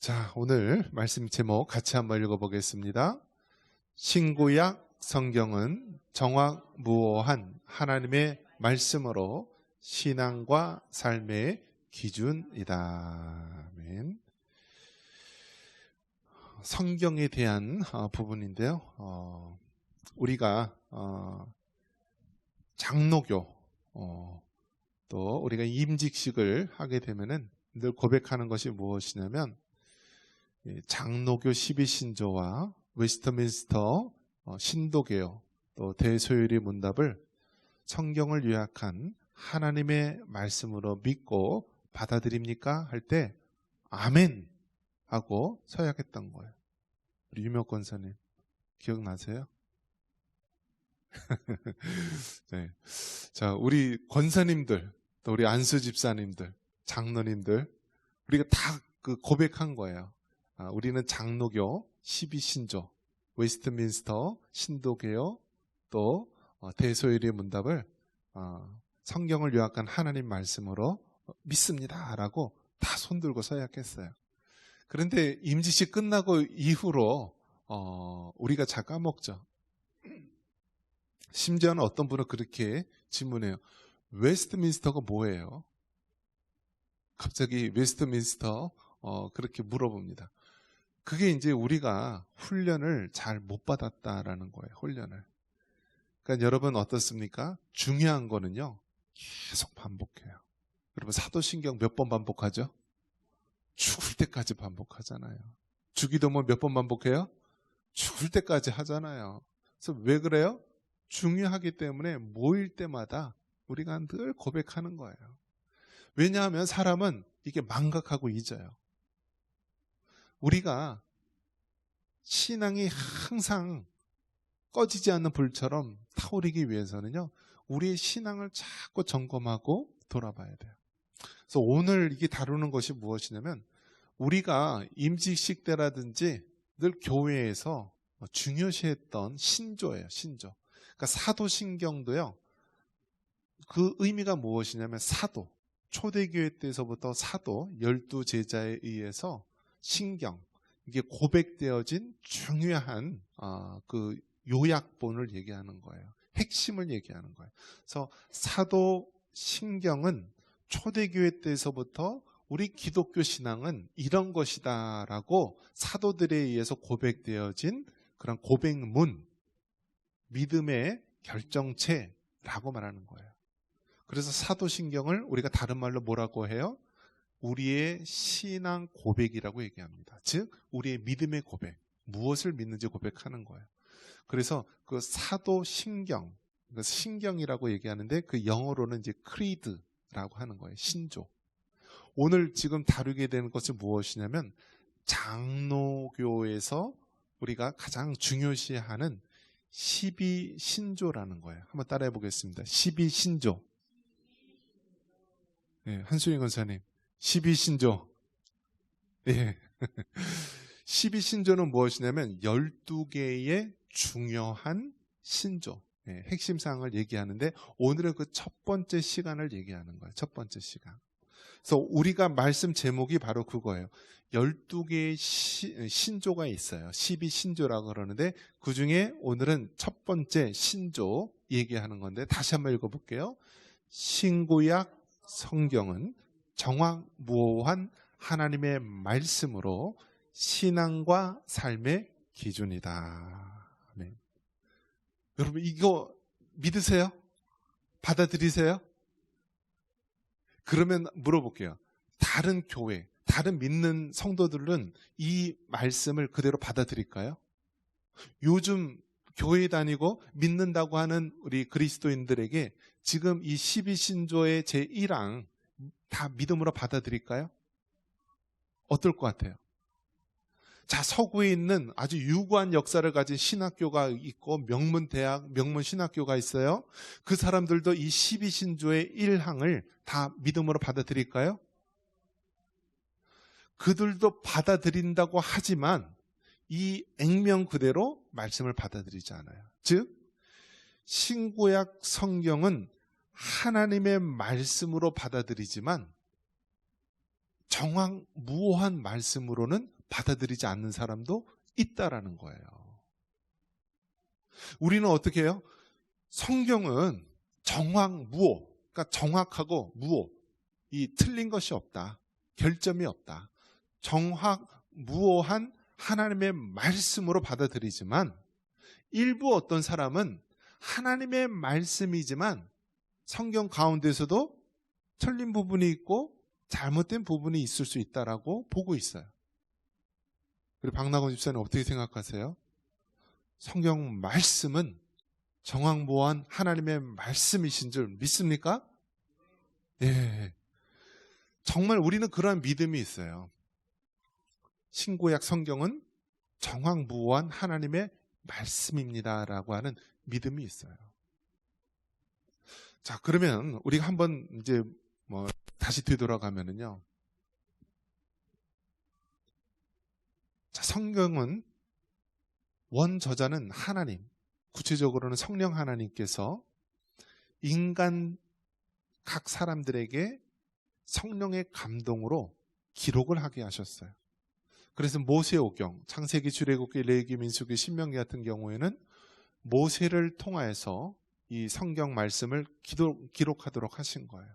자, 오늘 말씀 제목 같이 한번 읽어보겠습니다. 신구약 성경은 정확무오한 하나님의 말씀으로 신앙과 삶의 기준이다. 아멘. 성경에 대한 부분인데요. 우리가 장로교 또 우리가 임직식을 하게 되면은 늘 고백하는 것이 무엇이냐면 장로교 12신조와 웨스트민스터 신도개요 또 대소요리 문답을 성경을 요약한 하나님의 말씀으로 믿고 받아들입니까? 할 때 아멘 하고 서약했던 거예요. 우리 유명 권사님 기억나세요? 네. 자, 우리 권사님들 또 우리 안수 집사님들 장로님들 우리가 다 그 고백한 거예요. 우리는 장로교 12신조, 웨스트민스터 신도개요, 또 대소요리 문답을 성경을 요약한 하나님 말씀으로 믿습니다라고 다 손들고 서약했어요. 그런데 임직식 끝나고 이후로 우리가 잘 까먹죠. 심지어는 어떤 분은 그렇게 질문해요. 웨스트민스터가 뭐예요? 갑자기 웨스트민스터 그렇게 물어봅니다. 그게 이제 우리가 훈련을 잘 못 받았다라는 거예요. 훈련을. 그러니까 여러분 어떻습니까? 중요한 거는요. 계속 반복해요. 여러분 사도신경 몇 번 반복하죠? 죽을 때까지 반복하잖아요. 주기도문 몇 번 반복해요? 죽을 때까지 하잖아요. 그래서 왜 그래요? 중요하기 때문에 모일 때마다 우리가 늘 고백하는 거예요. 왜냐하면 사람은 이게 망각하고 잊어요. 우리가 신앙이 항상 꺼지지 않는 불처럼 타오르기 위해서는요, 우리의 신앙을 자꾸 점검하고 돌아봐야 돼요. 그래서 오늘 이게 다루는 것이 무엇이냐면, 우리가 임직식 때라든지 늘 교회에서 중요시했던 신조예요, 신조. 그러니까 사도신경도요, 그 의미가 무엇이냐면 사도, 초대교회 때서부터 사도, 12제자에 의해서 신경, 이게 고백되어진 중요한 그 요약본을 얘기하는 거예요. 핵심을 얘기하는 거예요. 그래서 사도신경은 초대교회 때서부터 우리 기독교 신앙은 이런 것이다라고 사도들에 의해서 고백되어진 그런 고백문, 믿음의 결정체라고 말하는 거예요. 그래서 사도신경을 우리가 다른 말로 뭐라고 해요? 우리의 신앙 고백이라고 얘기합니다. 즉 우리의 믿음의 고백, 무엇을 믿는지 고백하는 거예요. 그래서 그 사도신경, 신경이라고 얘기하는데 그 영어로는 이제 크리드라고 하는 거예요. 신조. 오늘 지금 다루게 되는 것은 무엇이냐면 장로교에서 우리가 가장 중요시하는 12신조라는 거예요. 한번 따라해 보겠습니다. 12신조. 네, 한수인 권사님. 12신조. 예. 12신조는 무엇이냐면 12개의 중요한 신조, 핵심 사항을 얘기하는데 오늘은 그 첫 번째 시간을 얘기하는 거예요. 첫 번째 시간. 그래서 우리가 말씀 제목이 바로 그거예요. 12개의 신조가 있어요. 12신조라고 그러는데 그중에 오늘은 첫 번째 신조 얘기하는 건데 다시 한번 읽어볼게요. 신구약 성경은 정확무오한 하나님의 말씀으로 신앙과 삶의 기준이다. 아멘. 여러분 이거 믿으세요? 받아들이세요? 그러면 물어볼게요. 다른 교회, 다른 믿는 성도들은 이 말씀을 그대로 받아들일까요? 요즘 교회 다니고 믿는다고 하는 우리 그리스도인들에게 지금 이 12신조의 제1항 다 믿음으로 받아들일까요? 어떨 것 같아요? 자, 서구에 있는 아주 유구한 역사를 가진 신학교가 있고 명문대학, 명문신학교가 있어요. 그 사람들도 이 12신조의 1항을 다 믿음으로 받아들일까요? 그들도 받아들인다고 하지만 이 액면 그대로 말씀을 받아들이지 않아요. 즉 신구약 성경은 하나님의 말씀으로 받아들이지만 정확무오한 말씀으로는 받아들이지 않는 사람도 있다라는 거예요. 우리는 어떻게 해요? 성경은 정확무오, 그러니까 정확하고 무오, 이 틀린 것이 없다. 결점이 없다. 정확무오한 하나님의 말씀으로 받아들이지만 일부 어떤 사람은 하나님의 말씀이지만 성경 가운데서도 틀린 부분이 있고 잘못된 부분이 있을 수 있다라고 보고 있어요. 그리고 박나건 집사님 어떻게 생각하세요? 성경 말씀은 정확무오한 하나님의 말씀이신 줄 믿습니까? 예. 정말 우리는 그러한 믿음이 있어요. 신구약 성경은 정확무오한 하나님의 말씀입니다라고 하는 믿음이 있어요. 자, 그러면 우리가 한번 이제 다시 되돌아가면은요. 자, 성경은 원저자는 하나님, 구체적으로는 성령 하나님께서 인간 각 사람들에게 성령의 감동으로 기록을 하게 하셨어요. 그래서 모세오경, 창세기, 출애굽기, 레위기, 민수기, 신명기 같은 경우에는 모세를 통하여서 이 성경 말씀을 기록하도록 하신 거예요.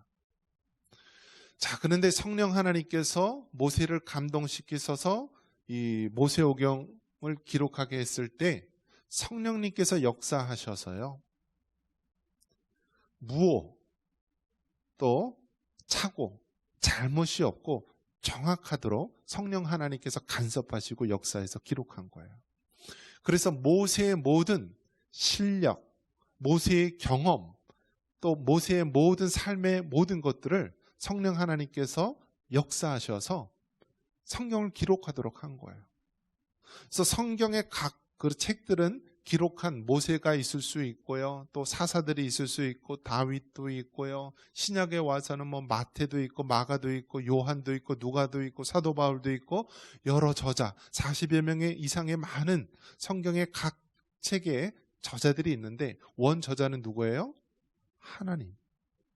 자, 그런데 성령 하나님께서 모세를 감동시키셔서 이 모세오경을 기록하게 했을 때 성령님께서 역사하셔서요. 무오 또 착오, 잘못이 없고 정확하도록 성령 하나님께서 간섭하시고 역사해서 기록한 거예요. 그래서 모세의 모든 실력, 모세의 경험, 또 모세의 모든 삶의 모든 것들을 성령 하나님께서 역사하셔서 성경을 기록하도록 한 거예요. 그래서 성경의 각 그 책들은 기록한 모세가 있을 수 있고요. 또 사사들이 있을 수 있고 다윗도 있고요. 신약에 와서는 마태도 있고 마가도 있고 요한도 있고 누가도 있고 사도 바울도 있고 여러 저자 40여 명의 이상의 많은 성경의 각 책에 저자들이 있는데 원저자는 누구예요? 하나님.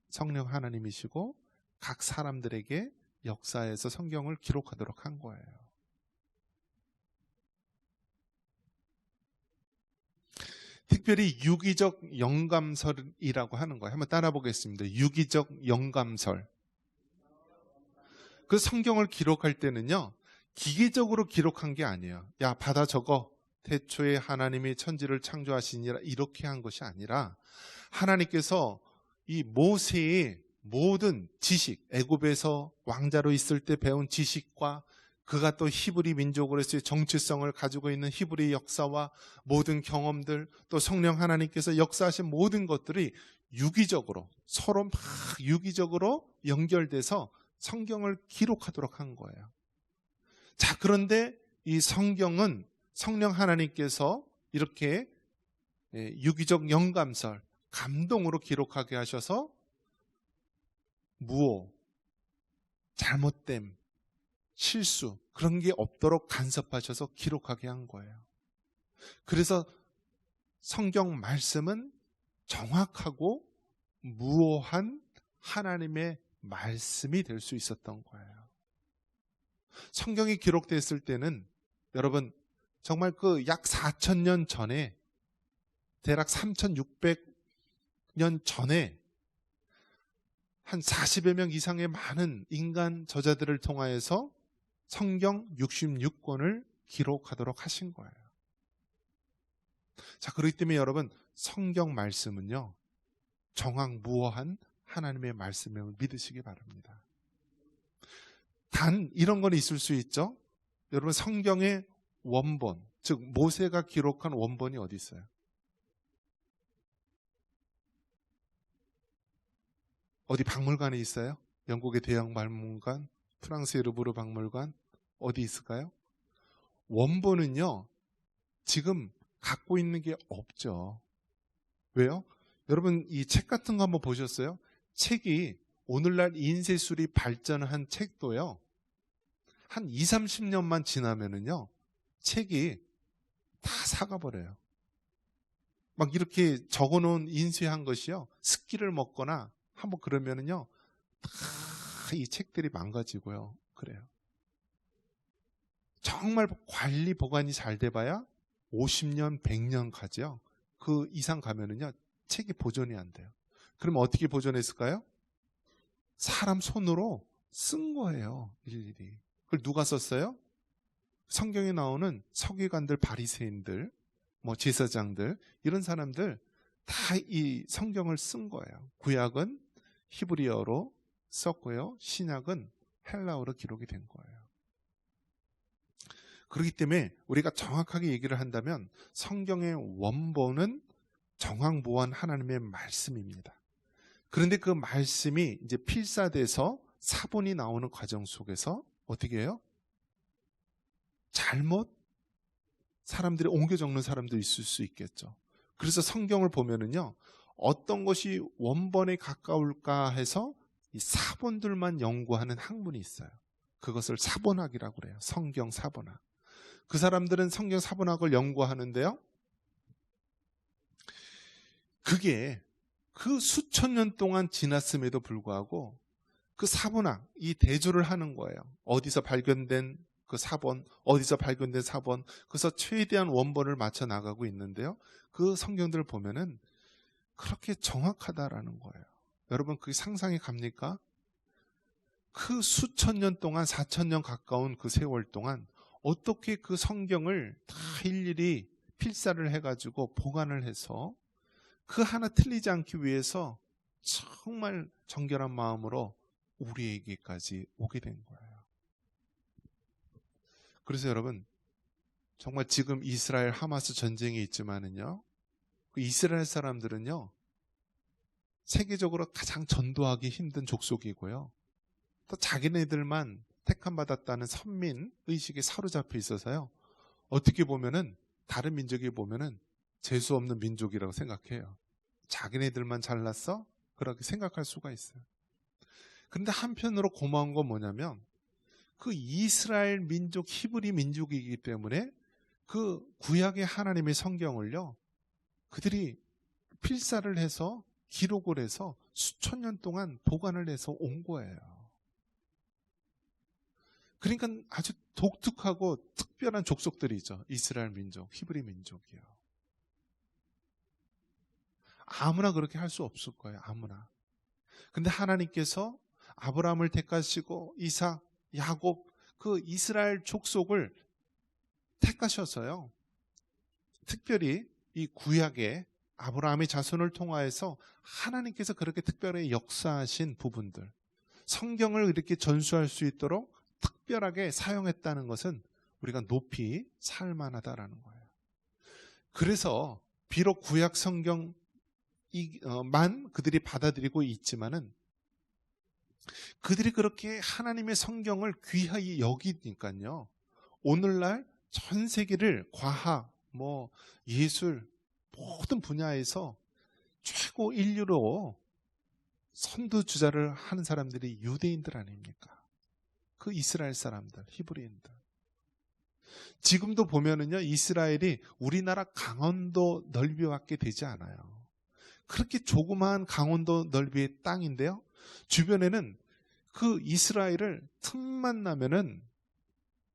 성령 하나님이시고 각 사람들에게 역사에서 성경을 기록하도록 한 거예요. 특별히 유기적 영감설이라고 하는 거예요. 한번 따라 보겠습니다. 유기적 영감설. 그 성경을 기록할 때는요, 기계적으로 기록한 게 아니에요. 야, 받아 적어. 태초에 하나님이 천지를 창조하시니라 이렇게 한 것이 아니라 하나님께서 이 모세의 모든 지식, 애굽에서 왕자로 있을 때 배운 지식과 그가 또 히브리 민족으로서의 정체성을 가지고 있는 히브리 역사와 모든 경험들, 또 성령 하나님께서 역사하신 모든 것들이 유기적으로 서로 막 유기적으로 연결돼서 성경을 기록하도록 한 거예요. 자, 그런데 이 성경은 성령 하나님께서 이렇게 유기적 영감설, 감동으로 기록하게 하셔서 무오, 잘못됨, 실수 그런 게 없도록 간섭하셔서 기록하게 한 거예요. 그래서 성경 말씀은 정확하고 무오한 하나님의 말씀이 될 수 있었던 거예요. 성경이 기록됐을 때는 여러분 정말 그 약 4,000년 전에 대략 3,600년 전에 한 40여 명 이상의 많은 인간 저자들을 통하여서 성경 66권을 기록하도록 하신 거예요. 자, 그렇기 때문에 여러분 성경 말씀은요 정확무오한 하나님의 말씀을 믿으시기 바랍니다. 단 이런 건 있을 수 있죠. 여러분 성경의 원본, 즉 모세가 기록한 원본이 어디 있어요? 어디 박물관에 있어요? 영국의 대형 박물관, 프랑스의 루브르 박물관, 어디 있을까요? 원본은요 지금 갖고 있는 게 없죠. 왜요? 여러분 이 책 같은 거 한번 보셨어요? 책이 오늘날 인쇄술이 발전한 책도요 한 20, 30년만 지나면은요 책이 다 사가버려요. 막 이렇게 적어놓은 인쇄한 것이요 습기를 먹거나 한번 그러면은요 다 이 책들이 망가지고요 그래요. 정말 관리 보관이 잘 돼봐야 50년, 100년 가죠. 그 이상 가면은요, 책이 보존이 안 돼요. 그럼 어떻게 보존했을까요? 사람 손으로 쓴 거예요, 일일이. 그걸 누가 썼어요? 성경에 나오는 서기관들, 바리새인들, 뭐 제사장들, 이런 사람들 다 이 성경을 쓴 거예요. 구약은 히브리어로 썼고요, 신약은 헬라어로 기록이 된 거예요. 그렇기 때문에 우리가 정확하게 얘기를 한다면 성경의 원본은 정황보완 하나님의 말씀입니다. 그런데 그 말씀이 이제 필사돼서 사본이 나오는 과정 속에서 어떻게 해요? 잘못 사람들이 옮겨 적는 사람도 있을 수 있겠죠. 그래서 성경을 보면은요, 어떤 것이 원본에 가까울까 해서 이 사본들만 연구하는 학문이 있어요. 그것을 사본학이라고 그래요. 성경 사본학. 그 사람들은 성경 사본학을 연구하는데요, 그게 그 수천 년 동안 지났음에도 불구하고 그 사본학, 이 대조를 하는 거예요. 어디서 발견된 그 사본, 어디서 발견된 사본, 그래서 최대한 원본을 맞춰 나가고 있는데요, 그 성경들을 보면은 그렇게 정확하다라는 거예요. 여러분, 그게 상상이 갑니까? 그 수천 년 동안, 4천 년 가까운 그 세월 동안 어떻게 그 성경을 다 일일이 필사를 해가지고 보관을 해서 그 하나 틀리지 않기 위해서 정말 정결한 마음으로 우리에게까지 오게 된 거예요. 그래서 여러분, 정말 지금 이스라엘 하마스 전쟁이 있지만은요, 그 이스라엘 사람들은요, 세계적으로 가장 전도하기 힘든 족속이고요, 또 자기네들만 택함받았다는 선민 의식에 사로잡혀 있어서요, 어떻게 보면은 다른 민족이 보면은 재수 없는 민족이라고 생각해요. 자기네들만 잘났어? 그렇게 생각할 수가 있어요. 그런데 한편으로 고마운 건 뭐냐면, 그 이스라엘 민족, 히브리 민족이기 때문에 그 구약의 하나님의 성경을요, 그들이 필사를 해서 기록을 해서 수천 년 동안 보관을 해서 온 거예요. 그러니까 아주 독특하고 특별한 족속들이죠. 이스라엘 민족, 히브리 민족이요. 아무나 그렇게 할 수 없을 거예요. 아무나. 근데 하나님께서 아브라함을 택하시고 이삭, 야곱, 그 이스라엘 족속을 택하셔서요, 특별히 이 구약의 아브라함의 자손을 통하여서 하나님께서 그렇게 특별히 역사하신 부분들, 성경을 이렇게 전수할 수 있도록 특별하게 사용했다는 것은 우리가 높이 살만하다라는 거예요. 그래서 비록 구약 성경만 그들이 받아들이고 있지만은, 그들이 그렇게 하나님의 성경을 귀하게 여기니까요, 오늘날 전 세계를 과학, 뭐 예술, 모든 분야에서 최고 인류로 선두주자를 하는 사람들이 유대인들 아닙니까? 그 이스라엘 사람들, 히브리인들. 지금도 보면은요, 이스라엘이 우리나라 강원도 넓이밖에 되지 않아요. 그렇게 조그마한 강원도 넓이의 땅인데요, 주변에는 그 이스라엘을 틈만 나면은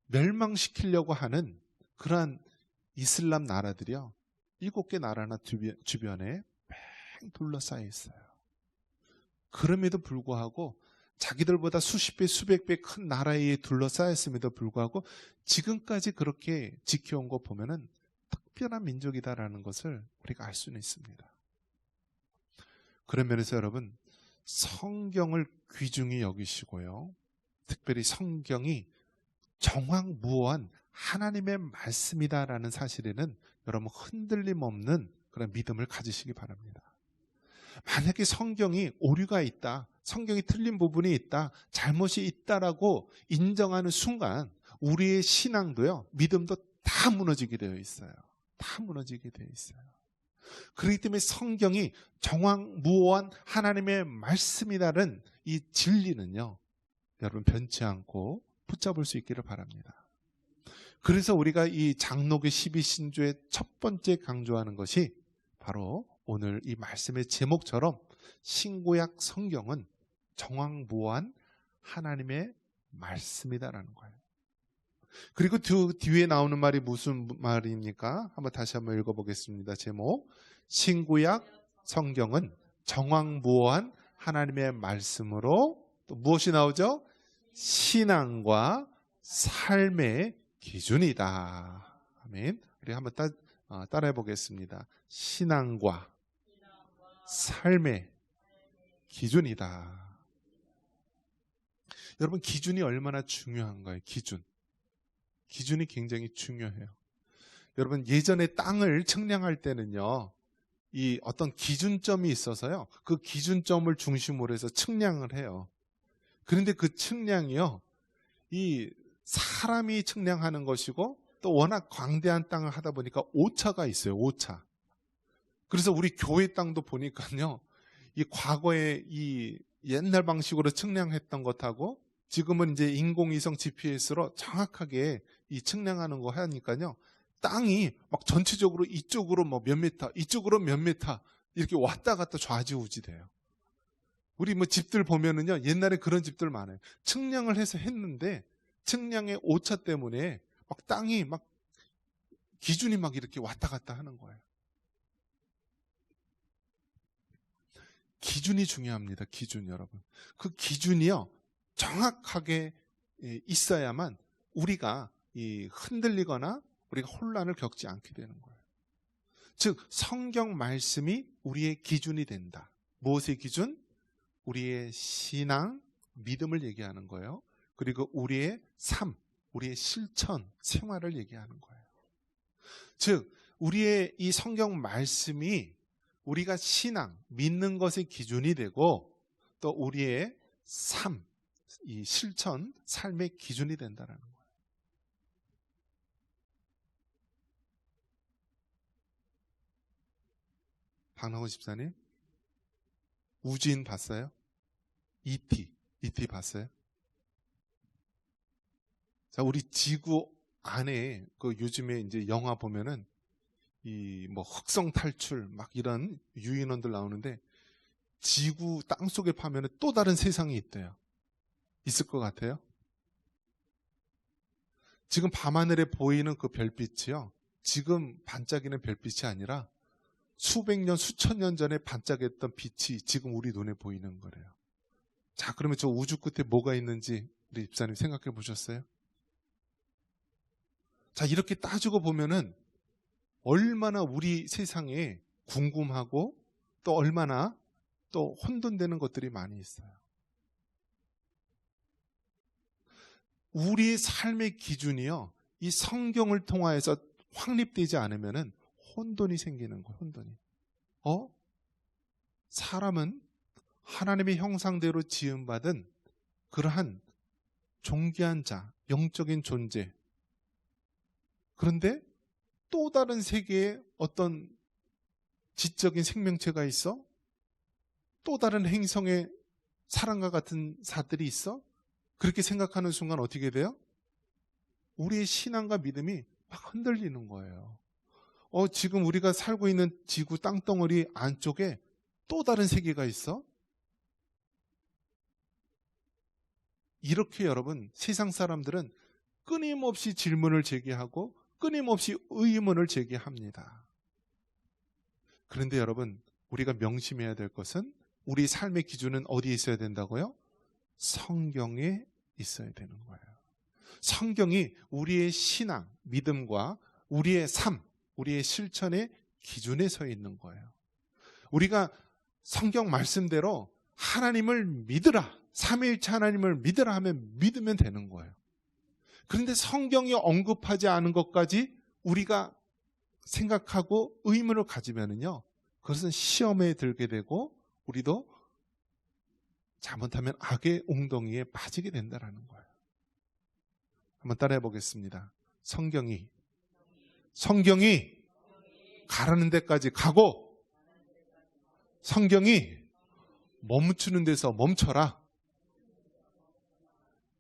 멸망시키려고 하는 그러한 이슬람 나라들이요, 7개 나라나 주변에 뺑 둘러싸여 있어요. 그럼에도 불구하고 자기들보다 수십 배, 수백 배 큰 나라에 둘러싸였음에도 불구하고 지금까지 그렇게 지켜온 거 보면은 특별한 민족이다라는 것을 우리가 알 수는 있습니다. 그런 면에서 여러분, 성경을 귀중히 여기시고요, 특별히 성경이 정확무어한 하나님의 말씀이다라는 사실에는 여러분 흔들림 없는 그런 믿음을 가지시기 바랍니다. 만약에 성경이 오류가 있다, 성경이 틀린 부분이 있다, 잘못이 있다라고 인정하는 순간 우리의 신앙도요, 믿음도 다 무너지게 되어 있어요. 다 무너지게 되어 있어요. 그렇기 때문에 성경이 정확무어한 하나님의 말씀이라는 이 진리는요, 여러분 변치 않고 붙잡을 수 있기를 바랍니다. 그래서 우리가 이 장로교 12신조의 첫 번째 강조하는 것이 바로 오늘 이 말씀의 제목처럼 신구약 성경은 정확무어한 하나님의 말씀이다라는 거예요. 그리고 뒤에 나오는 말이 무슨 말입니까? 다시 한번 읽어보겠습니다. 제목, 신구약 성경은 정황무오한 하나님의 말씀으로 또 무엇이 나오죠? 신앙과 삶의 기준이다. 아멘. 우리 한번 따라해 보겠습니다. 신앙과 삶의 기준이다. 여러분, 기준이 얼마나 중요한가요? 기준이 굉장히 중요해요. 여러분, 예전에 땅을 측량할 때는요, 이 어떤 기준점이 있어서요, 그 기준점을 중심으로 해서 측량을 해요. 그런데 그 측량이요, 이 사람이 측량하는 것이고 또 워낙 광대한 땅을 하다 보니까 오차가 있어요. 오차. 그래서 우리 교회 땅도 보니까요, 이 과거에 이 옛날 방식으로 측량했던 것하고 지금은 이제 인공위성 GPS로 정확하게 이 측량하는 거 하니까요, 땅이 막 전체적으로 이쪽으로 뭐 몇 미터, 이쪽으로 몇 미터 이렇게 왔다 갔다 좌지우지 돼요. 우리 뭐 집들 보면은요, 옛날에 그런 집들 많아요. 측량을 해서 했는데 측량의 오차 때문에 막 땅이 막 기준이 막 이렇게 왔다 갔다 하는 거예요. 기준이 중요합니다. 기준, 여러분. 그 기준이요, 정확하게 있어야만 우리가 흔들리거나 우리가 혼란을 겪지 않게 되는 거예요. 즉, 성경 말씀이 우리의 기준이 된다. 무엇의 기준? 우리의 신앙, 믿음을 얘기하는 거예요. 그리고 우리의 삶, 우리의 실천, 생활을 얘기하는 거예요. 즉, 우리의 이 성경 말씀이 우리가 신앙, 믿는 것의 기준이 되고 또 우리의 삶, 이 실천, 삶의 기준이 된다는 거예요. 박나훈 집사님, 우주인 봤어요? E.T. 봤어요? 자, 우리 지구 안에 그 요즘에 이제 영화 보면은 이 뭐 흑성 탈출 막 이런 유인원들 나오는데 지구 땅 속에 파면은 또 다른 세상이 있대요. 있을 것 같아요? 지금 밤하늘에 보이는 그 별빛이요, 지금 반짝이는 별빛이 아니라 수백 년, 수천 년 전에 반짝였던 빛이 지금 우리 눈에 보이는 거래요. 자, 그러면 저 우주 끝에 뭐가 있는지 우리 집사님 생각해 보셨어요? 자, 이렇게 따지고 보면은 얼마나 우리 세상에 궁금하고 또 얼마나 또 혼돈되는 것들이 많이 있어요. 우리의 삶의 기준이요, 이 성경을 통하여서 확립되지 않으면은 혼돈이 생기는 거예요. 혼돈이. 사람은 하나님의 형상대로 지음받은 그러한 존귀한 자, 영적인 존재. 그런데 또 다른 세계에 어떤 지적인 생명체가 있어? 또 다른 행성에 사람과 같은 사들이 있어? 그렇게 생각하는 순간 어떻게 돼요? 우리의 신앙과 믿음이 막 흔들리는 거예요. 지금 우리가 살고 있는 지구 땅덩어리 안쪽에 또 다른 세계가 있어? 이렇게 여러분, 세상 사람들은 끊임없이 질문을 제기하고 끊임없이 의문을 제기합니다. 그런데 여러분, 우리가 명심해야 될 것은 우리 삶의 기준은 어디에 있어야 된다고요? 성경에 있어야 되는 거예요. 성경이 우리의 신앙, 믿음과 우리의 삶, 우리의 실천의 기준에 서 있는 거예요. 우리가 성경 말씀대로 하나님을 믿으라, 삼위일체 하나님을 믿으라 하면 믿으면 되는 거예요. 그런데 성경이 언급하지 않은 것까지 우리가 생각하고 의문을 가지면은요, 그것은 시험에 들게 되고 우리도 잘못하면 악의 웅덩이에 빠지게 된다는 거예요. 한번 따라해 보겠습니다. 성경이 가라는 데까지 가고 성경이 멈추는 데서 멈춰라.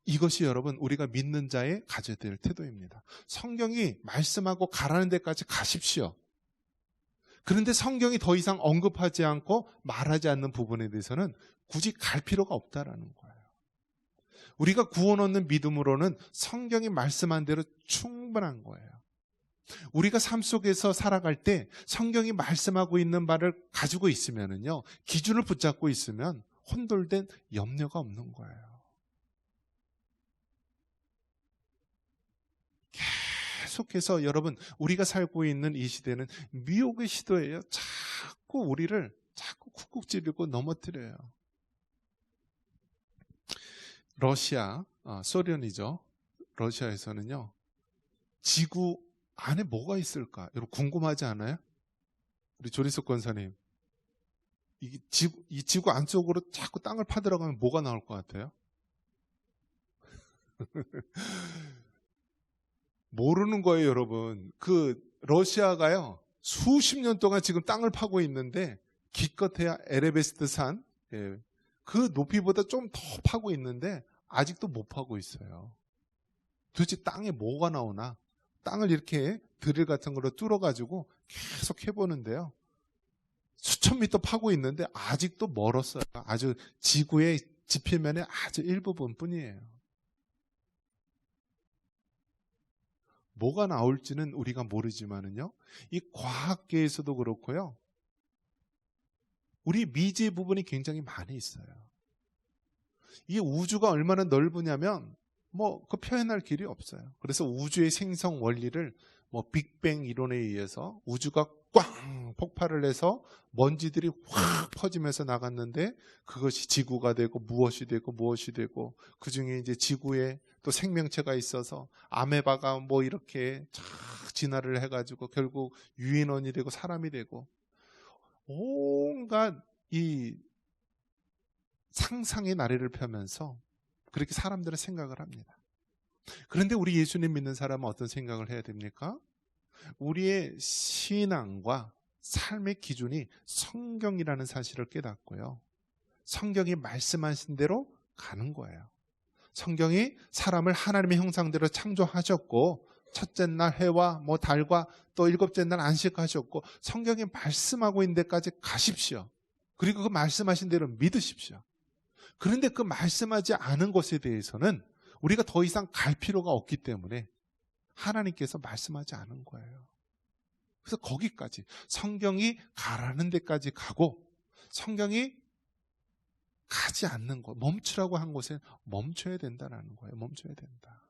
이것이 여러분, 우리가 믿는 자의 가져야 될 태도입니다. 성경이 말씀하고 가라는 데까지 가십시오. 그런데 성경이 더 이상 언급하지 않고 말하지 않는 부분에 대해서는 굳이 갈 필요가 없다라는 거예요. 우리가 구원 얻는 믿음으로는 성경이 말씀한 대로 충분한 거예요. 우리가 삶 속에서 살아갈 때 성경이 말씀하고 있는 바를 가지고 있으면은요, 기준을 붙잡고 있으면 혼돌된 염려가 없는 거예요. 계속해서 여러분, 우리가 살고 있는 이 시대는 미혹의 시도예요. 자꾸 우리를 자꾸 쿡쿡 찌르고 넘어뜨려요. 러시아, 소련이죠. 러시아에서는요, 지구 안에 뭐가 있을까? 여러분 궁금하지 않아요? 우리 조리석 권사님, 이 지구 안쪽으로 자꾸 땅을 파들어가면 뭐가 나올 것 같아요? 모르는 거예요, 여러분. 그 러시아가요, 수십 년 동안 지금 땅을 파고 있는데 기껏해야 에베레스트 산, 그 높이보다 좀 더 파고 있는데 아직도 못 파고 있어요. 도대체 땅에 뭐가 나오나? 땅을 이렇게 드릴 같은 걸로 뚫어가지고 계속 해보는데요, 수천 미터 파고 있는데 아직도 멀었어요. 아주 지구의 지표면의 아주 일부분 뿐이에요. 뭐가 나올지는 우리가 모르지만은요, 이 과학계에서도 그렇고요, 우리 미지의 부분이 굉장히 많이 있어요. 이 우주가 얼마나 넓으냐면 그 표현할 길이 없어요. 그래서 우주의 생성 원리를 빅뱅 이론에 의해서 우주가 꽝 폭발을 해서 먼지들이 확 퍼지면서 나갔는데 그것이 지구가 되고 무엇이 되고 그 중에 이제 지구에 또 생명체가 있어서 아메바가 이렇게 쫙 진화를 해가지고 결국 유인원이 되고 사람이 되고, 온갖 이 상상의 나래를 펴면서 그렇게 사람들은 생각을 합니다. 그런데 우리 예수님 믿는 사람은 어떤 생각을 해야 됩니까? 우리의 신앙과 삶의 기준이 성경이라는 사실을 깨닫고요, 성경이 말씀하신 대로 가는 거예요. 성경이 사람을 하나님의 형상대로 창조하셨고 첫째 날 해와 달과 또 일곱째 날 안식하셨고 성경이 말씀하고 있는 데까지 가십시오. 그리고 그 말씀하신 대로 믿으십시오. 그런데 그 말씀하지 않은 것에 대해서는 우리가 더 이상 갈 필요가 없기 때문에 하나님께서 말씀하지 않은 거예요. 그래서 거기까지, 성경이 가라는 데까지 가고 성경이 가지 않는 것, 멈추라고 한 곳에 멈춰야 된다는 거예요. 멈춰야 된다.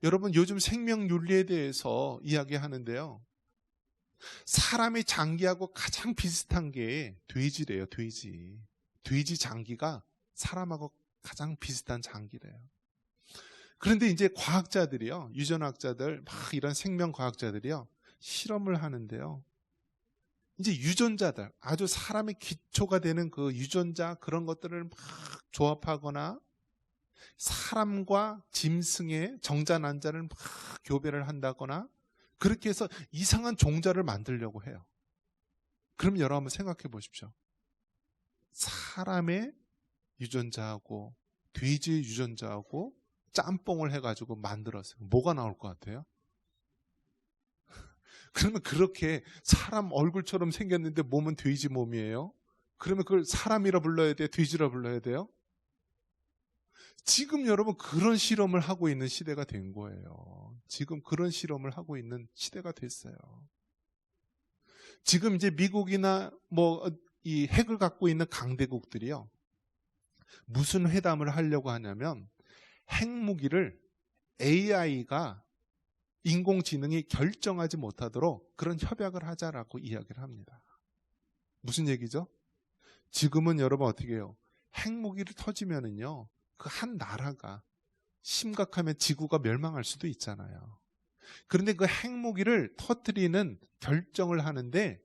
여러분, 요즘 생명윤리에 대해서 이야기하는데요, 사람의 장기하고 가장 비슷한 게 돼지래요. 돼지 장기가 사람하고 가장 비슷한 장기래요. 그런데 이제 과학자들이요, 유전학자들, 이런 생명과학자들이요, 실험을 하는데요, 이제 유전자들, 아주 사람의 기초가 되는 그 유전자, 그런 것들을 막 조합하거나 사람과 짐승의 정자 난자를 막 교배를 한다거나 그렇게 해서 이상한 종자를 만들려고 해요. 그럼 여러분 한번 생각해 보십시오. 사람의 유전자하고 돼지의 유전자하고 짬뽕을 해가지고 만들었어요. 뭐가 나올 것 같아요? 그러면 그렇게 사람 얼굴처럼 생겼는데 몸은 돼지 몸이에요? 그러면 그걸 사람이라 불러야 돼요? 돼지라 불러야 돼요? 지금 여러분 그런 실험을 하고 있는 시대가 된 거예요. 지금 그런 실험을 하고 있는 시대가 됐어요. 지금 이제 미국이나 이 핵을 갖고 있는 강대국들이요, 무슨 회담을 하려고 하냐면 핵무기를 AI가, 인공지능이 결정하지 못하도록 그런 협약을 하자라고 이야기를 합니다. 무슨 얘기죠? 지금은 여러분 어떻게 해요? 핵무기를 터지면은요, 그 한 나라가 심각하면 지구가 멸망할 수도 있잖아요. 그런데 그 핵무기를 터뜨리는 결정을 하는데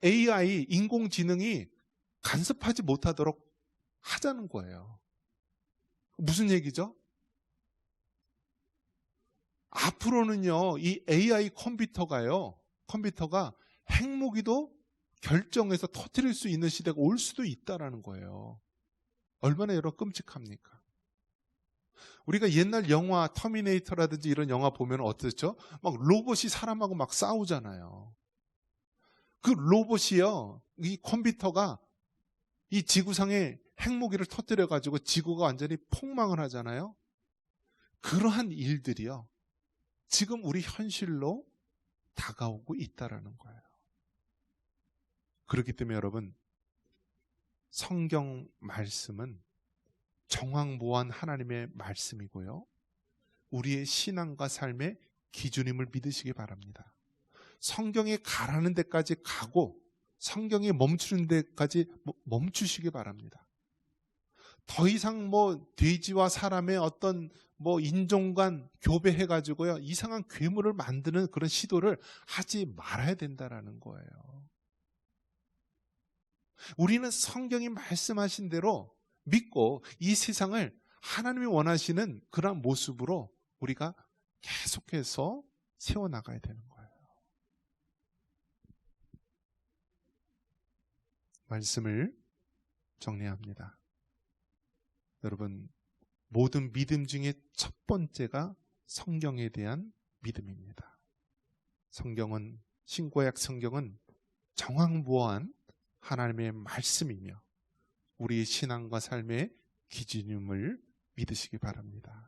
AI, 인공지능이 간섭하지 못하도록 하자는 거예요. 무슨 얘기죠? 앞으로는요, 이 AI 컴퓨터가 핵무기도 결정해서 터뜨릴 수 있는 시대가 올 수도 있다라는 거예요. 얼마나 여러분 끔찍합니까? 우리가 옛날 영화 터미네이터라든지 이런 영화 보면 어떻죠? 막 로봇이 사람하고 막 싸우잖아요. 그 로봇이요, 이 컴퓨터가 이 지구상에 핵무기를 터뜨려가지고 지구가 완전히 폭망을 하잖아요. 그러한 일들이요, 지금 우리 현실로 다가오고 있다라는 거예요. 그렇기 때문에 여러분, 성경 말씀은 정황무한 하나님의 말씀이고요, 우리의 신앙과 삶의 기준임을 믿으시기 바랍니다. 성경에 가라는 데까지 가고 성경에 멈추는 데까지 멈추시기 바랍니다. 더 이상 돼지와 사람의 어떤 인종 간 교배해가지고요, 이상한 괴물을 만드는 그런 시도를 하지 말아야 된다라는 거예요. 우리는 성경이 말씀하신 대로 믿고 이 세상을 하나님이 원하시는 그런 모습으로 우리가 계속해서 세워나가야 되는 거예요. 말씀을 정리합니다. 여러분, 모든 믿음 중에 첫 번째가 성경에 대한 믿음입니다. 성경은, 신구약 성경은 정황무한 하나님의 말씀이며 우리의 신앙과 삶의 기준임을 믿으시기 바랍니다.